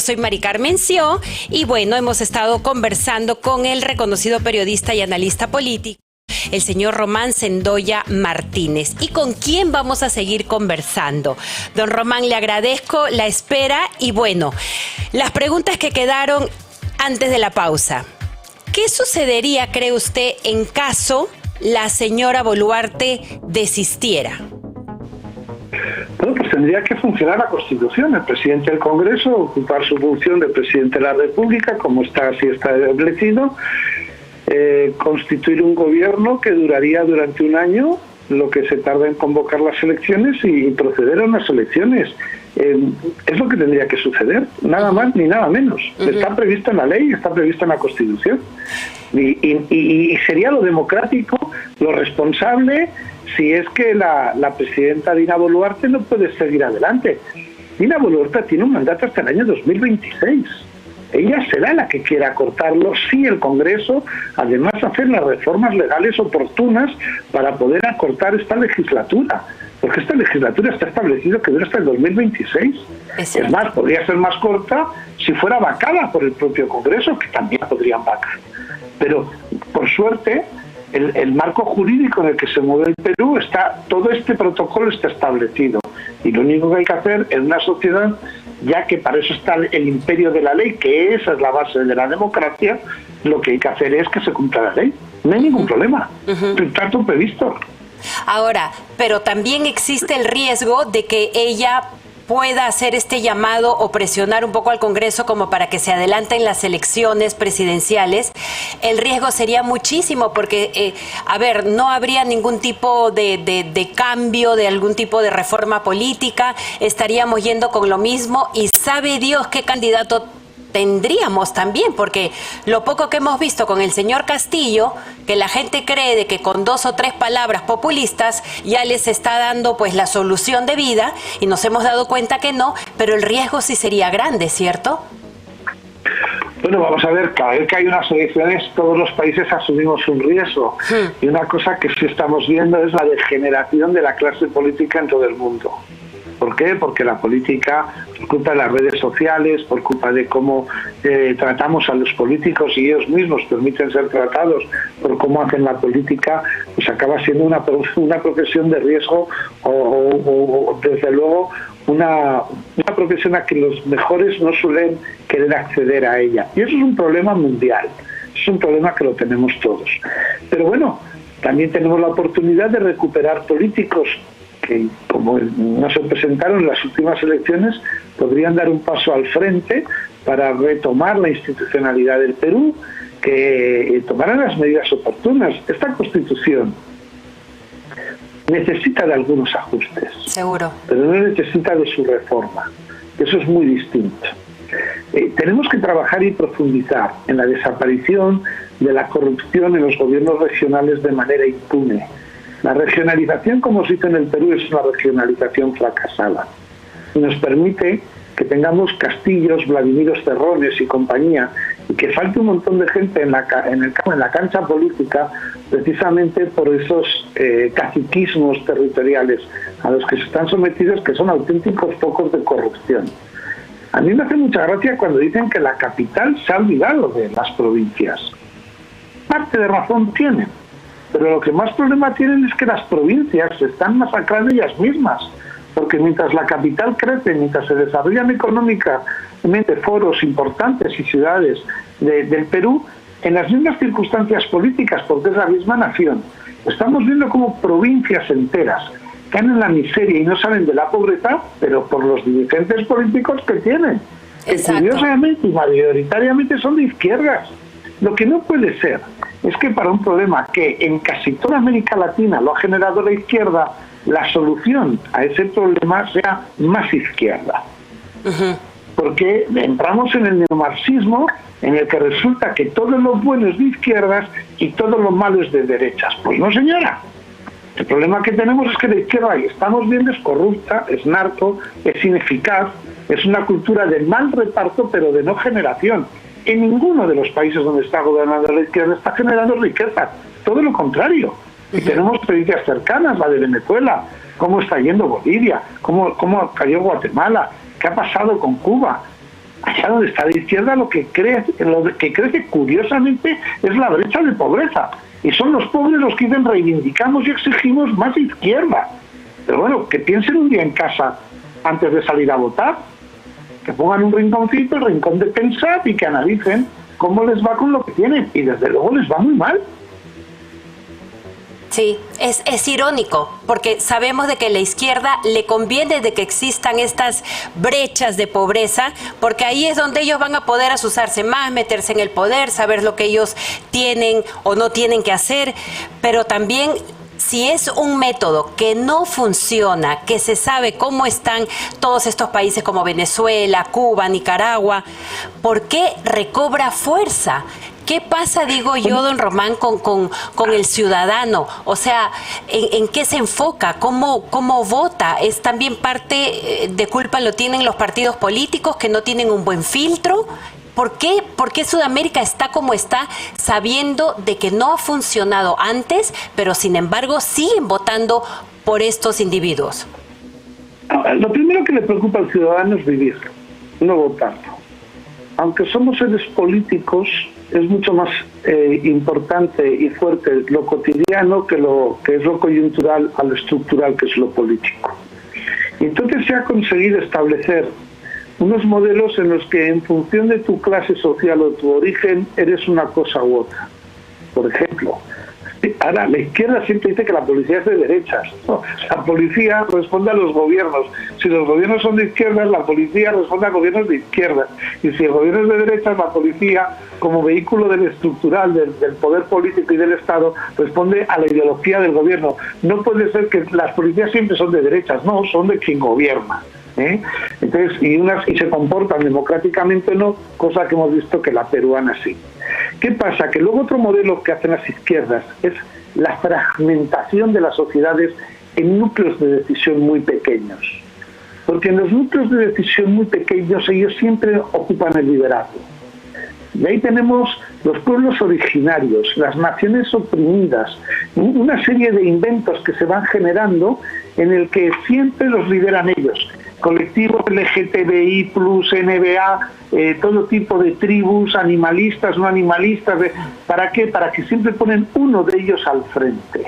soy Mari Carmen Sió y bueno, hemos estado conversando con el reconocido periodista y analista político, el señor Román Sendoya Martínez. ¿Y con quién vamos a seguir conversando? Don Román, le agradezco la espera y bueno, las preguntas que quedaron antes de la pausa. ¿Qué sucedería, cree usted, en caso la señora Boluarte desistiera? Bueno, pues tendría que funcionar la Constitución. El presidente del Congreso ocupar su función de presidente de la República, como está así está establecido, constituir un gobierno que duraría durante un año lo que se tarda en convocar las elecciones y proceder a unas elecciones. Es lo que tendría que suceder, nada más ni nada menos. Está previsto en la ley, está previsto en la Constitución. Y sería lo democrático, lo responsable, si es que la presidenta Dina Boluarte no puede seguir adelante. Dina Boluarte tiene un mandato hasta el año 2026. Ella será la que quiera acortarlo si el Congreso además hace las reformas legales oportunas para poder acortar esta legislatura. Porque esta legislatura está establecido que dura hasta el 2026. Es más, podría ser más corta si fuera vacada por el propio Congreso, que también podrían vacar. Pero, por suerte, el marco jurídico en el que se mueve el Perú, todo este protocolo está establecido. Y lo único que hay que hacer en una sociedad, ya que para eso está el imperio de la ley, que esa es la base de la democracia, lo que hay que hacer es que se cumpla la ley. No hay ningún problema. Está todo previsto. Ahora, pero también existe el riesgo de que ella pueda hacer este llamado o presionar un poco al Congreso como para que se adelanten las elecciones presidenciales. El riesgo sería muchísimo porque, no habría ningún tipo de cambio, de algún tipo de reforma política, estaríamos yendo con lo mismo y sabe Dios qué candidato tendríamos también, porque lo poco que hemos visto con el señor Castillo, que la gente cree de que con 2 o 3 palabras populistas ya les está dando pues la solución de vida y nos hemos dado cuenta que no, pero el riesgo sí sería grande, ¿cierto? Bueno, vamos a ver, cada vez que hay unas elecciones todos los países asumimos un riesgo y una cosa que sí estamos viendo es la degeneración de la clase política en todo el mundo. ¿Por qué? Porque la política, por culpa de las redes sociales, por culpa de cómo tratamos a los políticos y ellos mismos permiten ser tratados por cómo hacen la política, pues acaba siendo una profesión de riesgo o desde luego una profesión a que los mejores no suelen querer acceder a ella. Y eso es un problema mundial, es un problema que lo tenemos todos. Pero bueno, también tenemos la oportunidad de recuperar políticos que, como no se presentaron en las últimas elecciones, podrían dar un paso al frente para retomar la institucionalidad del Perú, que tomaran las medidas oportunas. Esta Constitución necesita de algunos ajustes, seguro, pero no necesita de su reforma. Eso es muy distinto. Tenemos que trabajar y profundizar en la desaparición de la corrupción en los gobiernos regionales de manera impune. La regionalización, como se dice en el Perú, es una regionalización fracasada. Y nos permite que tengamos Castillos, Vladimiros Cerrones y compañía, y que falte un montón de gente en la cancha política, precisamente por esos caciquismos territoriales a los que se están sometidos, que son auténticos focos de corrupción. A mí me hace mucha gracia cuando dicen que la capital se ha olvidado de las provincias. Parte de razón tienen. Pero lo que más problema tienen es que las provincias se están masacrando ellas mismas, porque mientras la capital crece, mientras se desarrollan económicamente foros importantes y ciudades del Perú, en las mismas circunstancias políticas, porque es la misma nación, estamos viendo como provincias enteras caen en la miseria y no salen de la pobreza, pero por los dirigentes políticos que tienen, que curiosamente y mayoritariamente son de izquierdas. Lo que no puede ser es que para un problema que en casi toda América Latina lo ha generado la izquierda, la solución a ese problema sea más izquierda. Porque entramos en el neomarxismo, en el que resulta que todo lo bueno es de izquierdas y todo lo malo es de derechas. Pues no, señora. El problema que tenemos es que la izquierda, y estamos viendo, es corrupta, es narco, es ineficaz, es una cultura de mal reparto, pero de no generación. En ninguno de los países donde está gobernando la izquierda está generando riqueza, todo lo contrario. Y tenemos experiencias cercanas, la de Venezuela, cómo está yendo Bolivia, cómo cayó Guatemala, qué ha pasado con Cuba. allá donde está la izquierda lo que crece curiosamente es la brecha de pobreza. Y son los pobres los que dicen reivindicamos y exigimos más izquierda. Pero bueno, que piensen un día en casa antes de salir a votar, que pongan un rinconcito, el rincón de pensar, y que analicen cómo les va con lo que tienen. Y desde luego les va muy mal. Sí, es irónico, porque sabemos de que a la izquierda le conviene de que existan estas brechas de pobreza, porque ahí es donde ellos van a poder asusarse más, meterse en el poder, saber lo que ellos tienen o no tienen que hacer, pero también si es un método que no funciona, que se sabe cómo están todos estos países como Venezuela, Cuba, Nicaragua, ¿por qué recobra fuerza? ¿Qué pasa, digo yo, don Román, con el ciudadano? O sea, ¿en qué se enfoca? ¿Cómo vota? ¿Es también parte de culpa lo tienen los partidos políticos que no tienen un buen filtro? ¿Por qué Sudamérica está como está, sabiendo de que no ha funcionado antes, pero sin embargo siguen votando por estos individuos? Lo primero que le preocupa al ciudadano es vivir, no votar. Aunque somos seres políticos, es mucho más importante y fuerte lo cotidiano que es lo coyuntural a lo estructural, que es lo político. Y entonces se ha conseguido establecer unos modelos en los que en función de tu clase social o tu origen eres una cosa u otra. Por ejemplo, ahora la izquierda siempre dice que la policía es de derechas. No, la policía responde a los gobiernos. Si los gobiernos son de izquierdas, la policía responde a gobiernos de izquierdas. Y si el gobierno es de derechas, la policía, como vehículo del estructural, del poder político y del Estado, responde a la ideología del gobierno. No puede ser que las policías siempre son de derechas, no, son de quien gobierna. Entonces, y se comportan democráticamente o no, cosa que hemos visto que la peruana sí. ¿Qué pasa? Que luego otro modelo que hacen las izquierdas es la fragmentación de las sociedades en núcleos de decisión muy pequeños. Porque en los núcleos de decisión muy pequeños ellos siempre ocupan el liderazgo. Y ahí tenemos los pueblos originarios, las naciones oprimidas, una serie de inventos que se van generando en el que siempre los lideran ellos. Colectivos LGTBI+, NBA, todo tipo de tribus, animalistas, no animalistas. ¿Para qué? Para que siempre ponen uno de ellos al frente.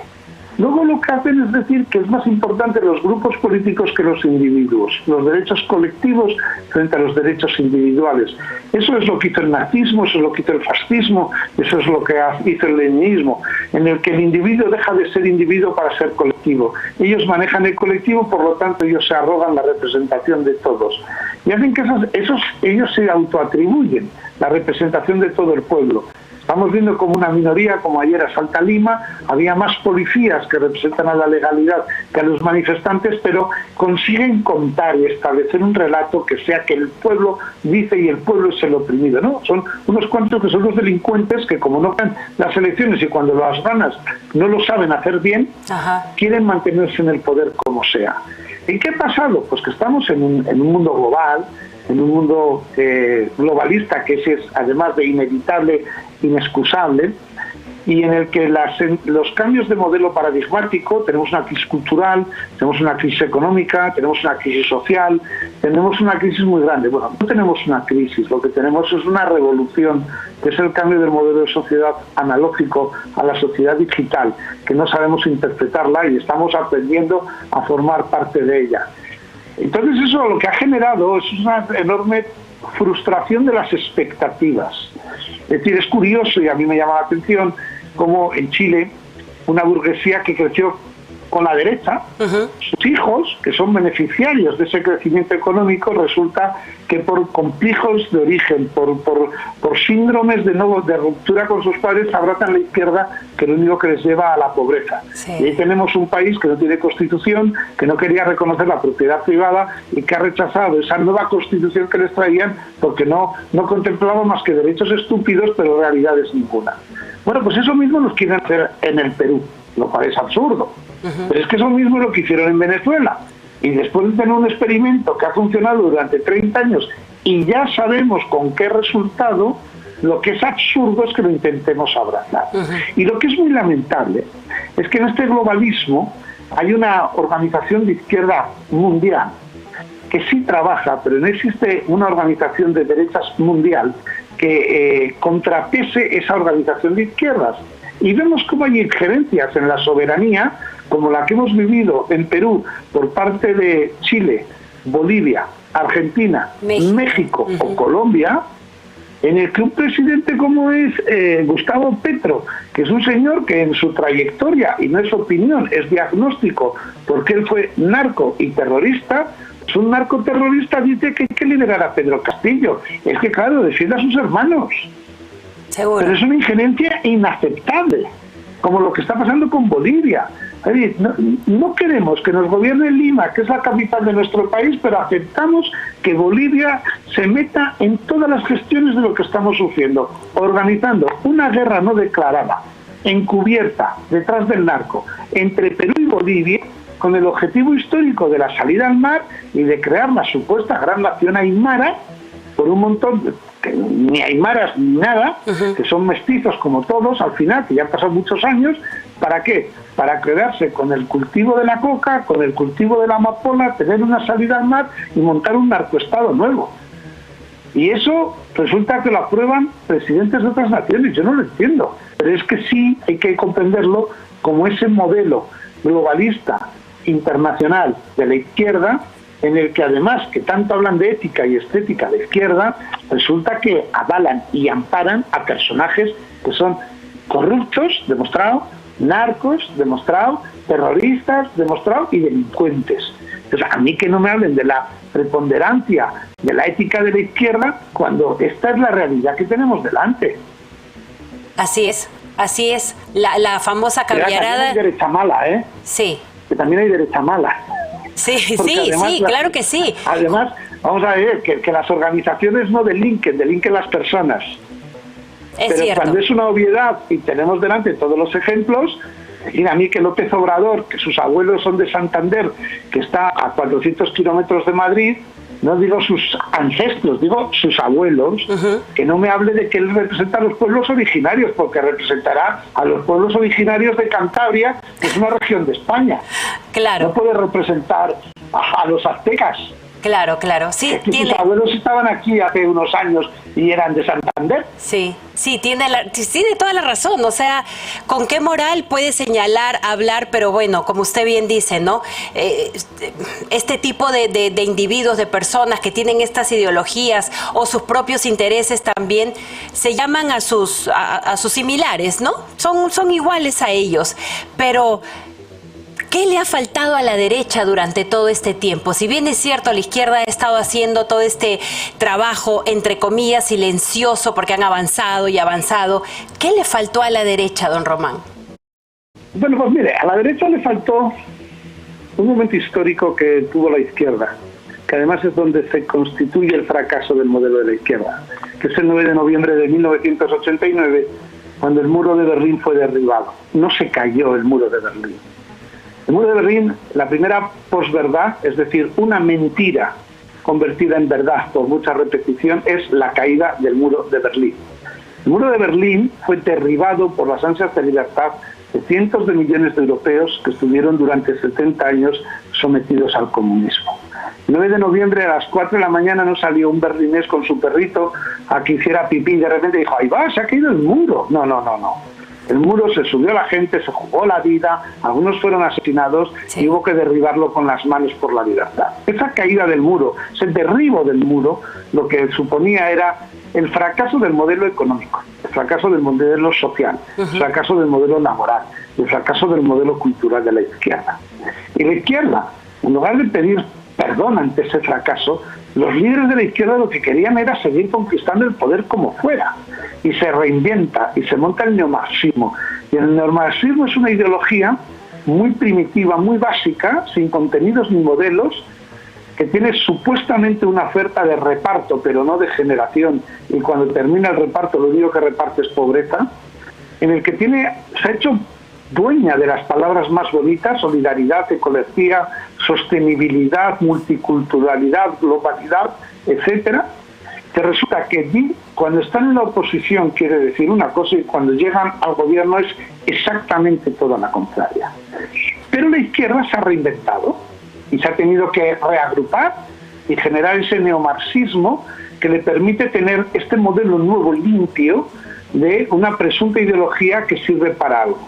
Luego lo que hacen es decir que es más importante los grupos políticos que los individuos, los derechos colectivos frente a los derechos individuales. Eso es lo que hizo el nazismo, eso es lo que hizo el fascismo, eso es lo que hizo el leninismo, en el que el individuo deja de ser individuo para ser colectivo. Ellos manejan el colectivo, por lo tanto ellos se arrogan la representación de todos. Y hacen que ellos se autoatribuyen la representación de todo el pueblo. Estamos viendo como una minoría, como ayer asalta Lima, había más policías que representan a la legalidad que a los manifestantes, pero consiguen contar y establecer un relato que sea que el pueblo dice y el pueblo es el oprimido, ¿no? Son unos cuantos que son los delincuentes que, como no ganan las elecciones y cuando las ganas no lo saben hacer bien, quieren mantenerse en el poder como sea. ¿Y qué ha pasado? Pues que estamos en un mundo global, en un mundo globalista, que es además de inevitable, inexcusable, y en el que los cambios de modelo paradigmático, tenemos una crisis cultural, tenemos una crisis económica, tenemos una crisis social, tenemos una crisis muy grande. Bueno, no tenemos una crisis, lo que tenemos es una revolución, que es el cambio del modelo de sociedad analógico a la sociedad digital, que no sabemos interpretarla y estamos aprendiendo a formar parte de ella. Entonces eso lo que ha generado es una enorme frustración de las expectativas. Es decir, es curioso, y a mí me llama la atención, cómo en Chile una burguesía que creció con la derecha, sus hijos, que son beneficiarios de ese crecimiento económico, resulta que por complejos de origen, por síndromes de ruptura con sus padres, abrazan la izquierda, que es lo único que les lleva a la pobreza. Sí. Y ahí tenemos un país que no tiene constitución, que no quería reconocer la propiedad privada y que ha rechazado esa nueva constitución que les traían porque no contemplaba más que derechos estúpidos, pero realidades ninguna. Bueno, pues eso mismo nos quieren hacer en el Perú, lo cual es absurdo. Pero es que eso mismo es lo que hicieron en Venezuela. Y después de tener un experimento que ha funcionado durante 30 años y ya sabemos con qué resultado, lo que es absurdo es que lo intentemos abrazar. Y lo que es muy lamentable es que en este globalismo hay una organización de izquierda mundial que sí trabaja, pero no existe una organización de derechas mundial que contrapese esa organización de izquierdas. Y vemos cómo hay injerencias en la soberanía, como la que hemos vivido en Perú por parte de Chile, Bolivia, Argentina, México o Colombia, en el que un presidente como es Gustavo Petro, que es un señor que en su trayectoria, y no es opinión, es diagnóstico, porque él fue narco y terrorista, pues un narcoterrorista dice que hay que liberar a Pedro Castillo. Es que, claro, defiende a sus hermanos. Seguro. Pero es una injerencia inaceptable, como lo que está pasando con Bolivia. No queremos que nos gobierne Lima, que es la capital de nuestro país, pero aceptamos que Bolivia se meta en todas las gestiones de lo que estamos sufriendo, organizando una guerra no declarada, encubierta, detrás del narco, entre Perú y Bolivia, con el objetivo histórico de la salida al mar y de crear la supuesta gran nación aymara, por un montón de ni aymaras ni nada, que son mestizos como todos, al final, que ya han pasado muchos años. ¿Para qué? Para quedarse con el cultivo de la coca, con el cultivo de la amapola, tener una salida al mar y montar un narcoestado nuevo. Y eso resulta que lo aprueban presidentes de otras naciones. Yo no lo entiendo, pero es que sí hay que comprenderlo como ese modelo globalista internacional de la izquierda, en el que además que tanto hablan de ética y estética de izquierda, resulta que avalan y amparan a personajes que son corruptos, demostrado, narcos, demostrado, terroristas, demostrado, y delincuentes. Entonces, a mí que no me hablen de la preponderancia de la ética de la izquierda, cuando esta es la realidad que tenemos delante. Así es, la famosa caviarada. También hay derecha mala, ¿eh? Sí. Que también hay derecha mala. Sí, además, claro que sí. Además, vamos a ver que las organizaciones no delinquen las personas. Pero cierto. Cuando es una obviedad y tenemos delante todos los ejemplos, y a mí que López Obrador, que sus abuelos son de Santander, que está a 400 kilómetros de Madrid, no digo sus ancestros, digo sus abuelos, que no me hable de que él representa a los pueblos originarios, porque representará a los pueblos originarios de Cantabria, que es una región de España. Claro. No puede representar a los aztecas. Claro. Sí, sus abuelos estaban aquí hace unos años y eran de Santander. Sí, tiene toda la razón. O sea, ¿con qué moral puede señalar, hablar? Pero bueno, como usted bien dice, ¿no? Este tipo de individuos, de personas que tienen estas ideologías o sus propios intereses también, se llaman a sus similares, ¿no? Son iguales a ellos. Pero ¿qué le ha faltado a la derecha durante todo este tiempo? Si bien es cierto, la izquierda ha estado haciendo todo este trabajo, entre comillas, silencioso, porque han avanzado y avanzado, ¿qué le faltó a la derecha, don Román? Bueno, pues mire, a la derecha le faltó un momento histórico que tuvo la izquierda, que además es donde se constituye el fracaso del modelo de la izquierda, que es el 9 de noviembre de 1989, cuando el muro de Berlín fue derribado. No se cayó el muro de Berlín. El muro de Berlín, la primera posverdad, es decir, una mentira convertida en verdad por mucha repetición, es la caída del muro de Berlín. El muro de Berlín fue derribado por las ansias de libertad de cientos de millones de europeos que estuvieron durante 70 años sometidos al comunismo. El 9 de noviembre a las 4 de la mañana no salió un berlinés con su perrito a que hiciera pipí y de repente dijo, ¡ahí va, se ha caído el muro! No. El muro se subió a la gente, se jugó la vida, algunos fueron asesinados y hubo que derribarlo con las manos por la libertad. Esa caída del muro, ese derribo del muro, lo que suponía era el fracaso del modelo económico, el fracaso del modelo social, el fracaso del modelo laboral, el fracaso del modelo cultural de la izquierda. Y la izquierda, en lugar de pedir perdón ante ese fracaso, los líderes de la izquierda lo que querían era seguir conquistando el poder como fuera, y se reinventa y se monta el neomarxismo. Y el neomarxismo es una ideología muy primitiva, muy básica, sin contenidos ni modelos, que tiene supuestamente una oferta de reparto, pero no de generación, y cuando termina el reparto lo único que reparte es pobreza, en el que se ha hecho dueña de las palabras más bonitas: solidaridad, ecología, sostenibilidad, multiculturalidad, globalidad, etcétera, que resulta que cuando están en la oposición quiere decir una cosa y cuando llegan al gobierno es exactamente toda la contraria. Pero la izquierda se ha reinventado y se ha tenido que reagrupar y generar ese neomarxismo que le permite tener este modelo nuevo, limpio, de una presunta ideología que sirve para algo.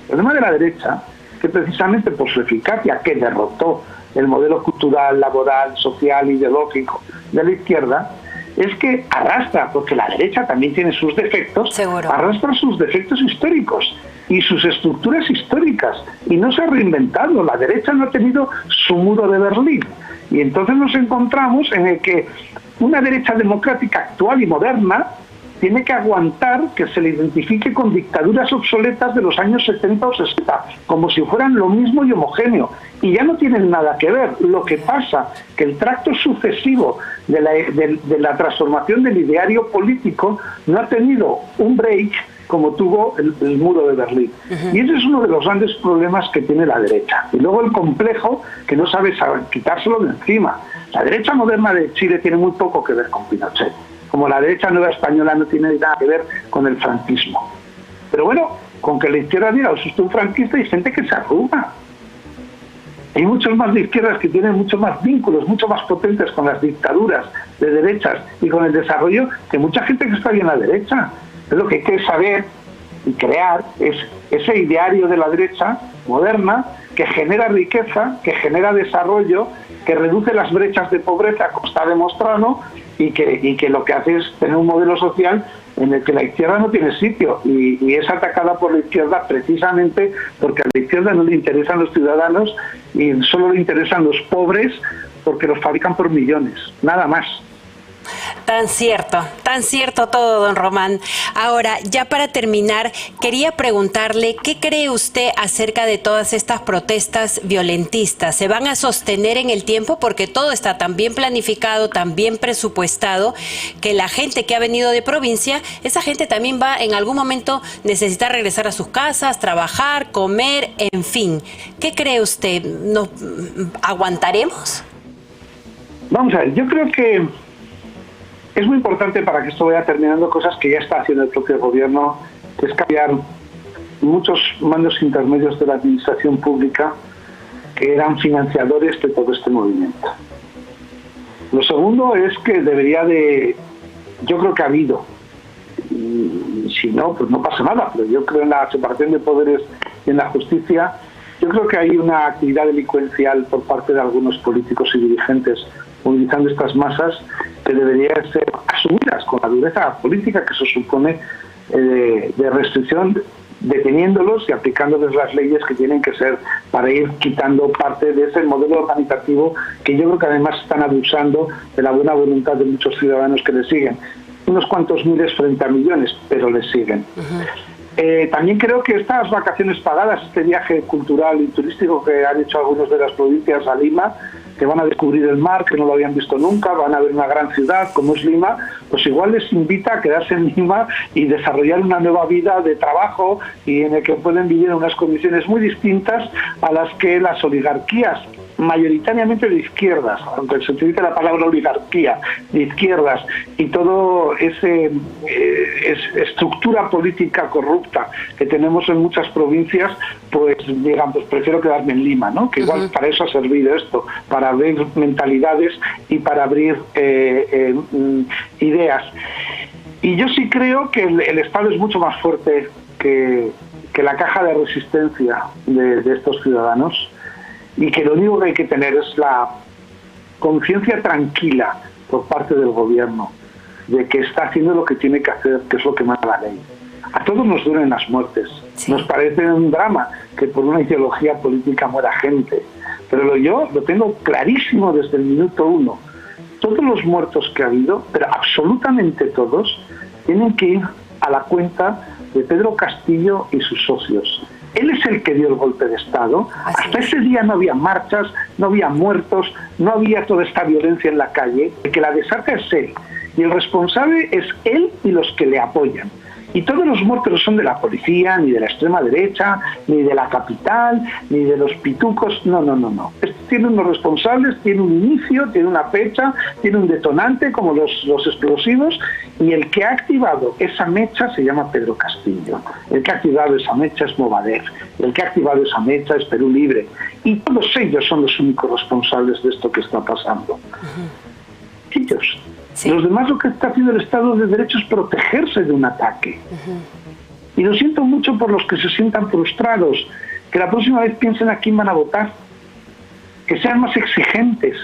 El problema de la derecha, que precisamente por su eficacia, que derrotó el modelo cultural, laboral, social, ideológico de la izquierda, es que arrastra, porque la derecha también tiene sus defectos, Seguro. arrastra sus defectos históricos y sus estructuras históricas, y no se ha reinventado. La derecha no ha tenido su muro de Berlín, y entonces nos encontramos en el que una derecha democrática actual y moderna tiene que aguantar que se le identifique con dictaduras obsoletas de los años 70 o 60, como si fueran lo mismo y homogéneo. Y ya no tienen nada que ver. Lo que pasa que el tracto sucesivo de la transformación del ideario político no ha tenido un break como tuvo el muro de Berlín. Y ese es uno de los grandes problemas que tiene la derecha. Y luego el complejo que no sabe quitárselo de encima. La derecha moderna de Chile tiene muy poco que ver con Pinochet, como la derecha nueva española no tiene nada que ver con el franquismo. Pero bueno, con que la izquierda diga el susto un franquista, hay gente que se arruga. Hay muchos más de izquierdas que tienen muchos más vínculos, mucho más potentes con las dictaduras de derechas y con el desarrollo que mucha gente que está bien a la derecha. Es lo que hay que saber y crear, es ese ideario de la derecha moderna que genera riqueza, que genera desarrollo, que reduce las brechas de pobreza, como está demostrado, y que lo que hace es tener un modelo social en el que la izquierda no tiene sitio, y es atacada por la izquierda precisamente porque a la izquierda no le interesan los ciudadanos y solo le interesan los pobres, porque los fabrican por millones, nada más. Tan cierto todo, don Román. Ahora, ya para terminar, quería preguntarle, ¿qué cree usted acerca de todas estas protestas violentistas? ¿Se van a sostener en el tiempo? Porque todo está tan bien planificado, tan bien presupuestado, que la gente que ha venido de provincia, esa gente también va en algún momento necesitar regresar a sus casas, trabajar, comer, en fin. ¿Qué cree usted? ¿Nos aguantaremos? Vamos a ver, yo creo que es muy importante, para que esto vaya terminando, cosas que ya está haciendo el propio gobierno, que es cambiar muchos mandos intermedios de la administración pública que eran financiadores de todo este movimiento. Lo segundo es que yo creo que ha habido, y si no, pues no pasa nada, pero yo creo en la separación de poderes y en la justicia. Yo creo que hay una actividad delincuencial por parte de algunos políticos y dirigentes movilizando estas masas que deberían ser asumidas con la dureza política que se supone de restricción, deteniéndolos y aplicándoles las leyes que tienen que ser para ir quitando parte de ese modelo organizativo que yo creo que además están abusando de la buena voluntad de muchos ciudadanos que les siguen. Unos cuantos miles frente a millones, pero les siguen. También creo que estas vacaciones pagadas, este viaje cultural y turístico que han hecho algunos de las provincias a Lima, que van a descubrir el mar, que no lo habían visto nunca, van a ver una gran ciudad como es Lima, pues igual les invita a quedarse en Lima y desarrollar una nueva vida de trabajo, y en el que pueden vivir en unas condiciones muy distintas a las que las oligarquías, mayoritariamente de izquierdas, aunque se utilice la palabra oligarquía, de izquierdas, y todo ese estructura política corrupta que tenemos en muchas provincias, pues digan, pues prefiero quedarme en Lima, ¿no? Que igual para eso ha servido esto, para abrir mentalidades y para abrir ideas. Y yo sí creo que el Estado es mucho más fuerte que la caja de resistencia de estos ciudadanos, y que lo único que hay que tener es la conciencia tranquila por parte del gobierno de que está haciendo lo que tiene que hacer, que es lo que manda la ley. A todos nos duelen las muertes. Sí. Nos parece un drama que por una ideología política muera gente, pero yo lo tengo clarísimo desde el minuto uno. Todos los muertos que ha habido, pero absolutamente todos, tienen que ir a la cuenta de Pedro Castillo y sus socios. Él es el que dio el golpe de Estado. Hasta ese día no había marchas, no había muertos, no había toda esta violencia en la calle. El que la desata es él. Y el responsable es él y los que le apoyan. Y todos los muertos no son de la policía, ni de la extrema derecha, ni de la capital, ni de los pitucos. No. Esto tiene unos responsables, tiene un inicio, tiene una fecha, tiene un detonante, como los explosivos, Y el que ha activado esa mecha se llama Pedro Castillo. El que ha activado esa mecha es Movadef. El que ha activado esa mecha es Perú Libre. Y todos ellos son los únicos responsables de esto que está pasando. Ellos. Sí. Los demás, lo que está haciendo el Estado de Derecho es protegerse de un ataque. Y lo siento mucho por los que se sientan frustrados, que la próxima vez piensen a quién van a votar, que sean más exigentes,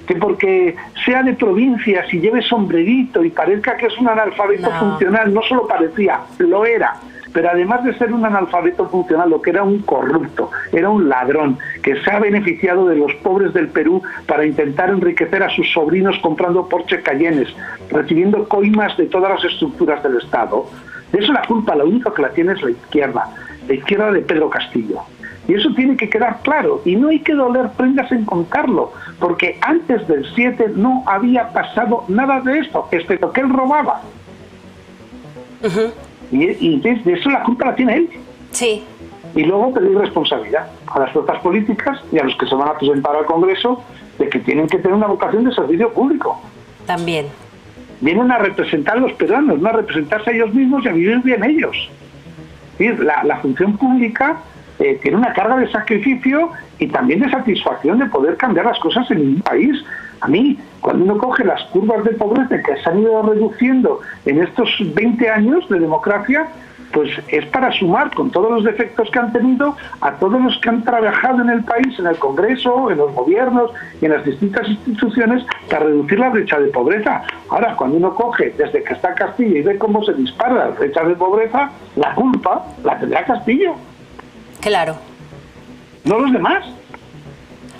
que porque sea de provincias y lleve sombrerito y parezca que es un analfabeto funcional, no solo parecía, lo era, pero además de ser un analfabeto funcional, lo que era un corrupto, era un ladrón, que se ha beneficiado de los pobres del Perú para intentar enriquecer a sus sobrinos comprando Porsche Cayennes, recibiendo coimas de todas las estructuras del Estado. De eso la culpa, la única que la tiene es la izquierda de Pedro Castillo. Y eso tiene que quedar claro, y no hay que doler prendas en contarlo, porque antes del 7 no había pasado nada de esto, excepto que él robaba. Y de eso la culpa la tiene él. Sí. Y luego pedir responsabilidad a las fuerzas políticas y a los que se van a presentar al Congreso de que tienen que tener una vocación de servicio público. También. Vienen a representar a los peruanos, no a representarse a ellos mismos y a vivir bien ellos. ¿Sí? La función pública tiene una carga de sacrificio y también de satisfacción de poder cambiar las cosas en un país. A mí, cuando uno coge las curvas de pobreza que se han ido reduciendo en estos 20 años de democracia, pues es para sumar con todos los defectos que han tenido a todos los que han trabajado en el país, en el Congreso, en los gobiernos y en las distintas instituciones para reducir la brecha de pobreza. Ahora, cuando uno coge desde que está Castillo y ve cómo se dispara la brecha de pobreza, la culpa la tendrá Castillo. Claro. No los demás.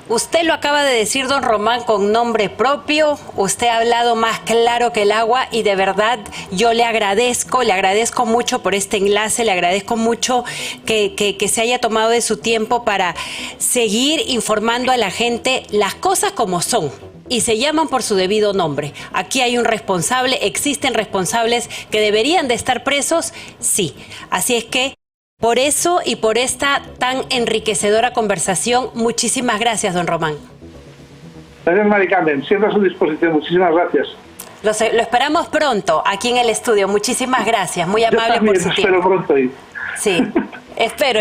Usted lo acaba de decir, don Román, con nombre propio. Usted ha hablado más claro que el agua y de verdad yo le agradezco mucho por este enlace, le agradezco mucho que se haya tomado de su tiempo para seguir informando a la gente las cosas como son. Y se llaman por su debido nombre. Aquí hay un responsable, existen responsables que deberían de estar presos, sí. Así es que por eso y por esta tan enriquecedora conversación, muchísimas gracias, don Román. Gracias, Mari Carmen. Siempre a su disposición. Muchísimas gracias. Lo esperamos pronto aquí en el estudio. Muchísimas gracias. Muy amable por su tiempo. Espero pronto ir. Sí, espero.